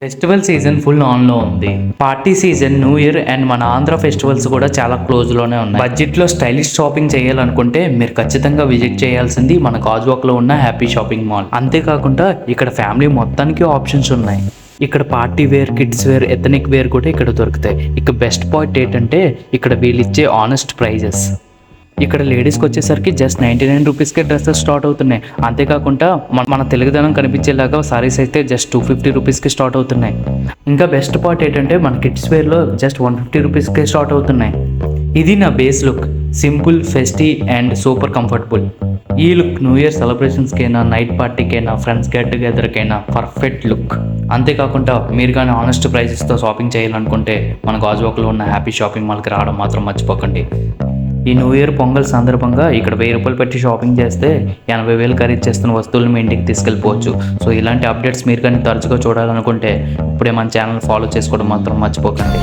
Festival season full ఆన్లో ఉంది. Party season, new year and మన ఆంధ్ర ఫెస్టివల్స్ కూడా చాలా క్లోజ్లోనే ఉన్నాయి. బడ్జెట్లో స్టైలిష్ షాపింగ్ చేయాలనుకుంటే మీరు ఖచ్చితంగా విజిట్ చేయాల్సింది మన గాజువాక్లో ఉన్న హ్యాపీ షాపింగ్ మాల్. అంతేకాకుండా ఇక్కడ ఫ్యామిలీ మొత్తానికి ఆప్షన్స్ ఉన్నాయి. ఇక్కడ party wear, kids wear, ethnic wear కూడా ఇక్కడ దొరుకుతాయి. ఇక బెస్ట్ పాయింట్ ఏంటంటే ఇక్కడ వీళ్ళు ఇచ్చే ఆనెస్ట్ ప్రైజెస్. ఇక్కడ లేడీస్కి వచ్చేసరికి జస్ట్ 99 రూపీస్కే డ్రెస్సెస్ స్టార్ట్ అవుతున్నాయి. అంతేకాకుండా మన తెలుగుదనం కనిపించేలాగా సారీస్ అయితే జస్ట్ 250 రూపీస్కి స్టార్ట్ అవుతున్నాయి. ఇంకా బెస్ట్ పార్ట్ ఏంటంటే మన కిడ్స్ వేర్లో జస్ట్ 150 రూపీస్కే స్టార్ట్ అవుతున్నాయి. ఇది నా base look. Simple, festive and super comfortable. ఈ లుక్ న్యూ ఇయర్ సెలబ్రేషన్స్కైనా, నైట్ పార్టీకైనా, ఫ్రెండ్స్ గెట్ టుగెదర్కైనా పర్ఫెక్ట్ లుక్. అంతేకాకుండా మీరు కానీ ఆనెస్ట్ ప్రైజెస్తో షాపింగ్ చేయాలనుకుంటే మన గాజువాక్లో ఉన్న హ్యాపీ షాపింగ్ మాల్కి రావడం మాత్రం మర్చిపోకండి. ఈ న్యూ ఇయర్ పొంగల్ సందర్భంగా ఇక్కడ 1000 రూపాయలు పెట్టి షాపింగ్ చేస్తే 80,000 ఖరీదు చేస్తున్న వస్తువులు మీ ఇంటికి తీసుకెళ్ళిపోవచ్చు. సో ఇలాంటి అప్డేట్స్ మీరు కానీ తరచుగా చూడాలనుకుంటే ఇప్పుడే మన ఛానల్ ఫాలో చేసుకోవడం మాత్రం మర్చిపోకండి.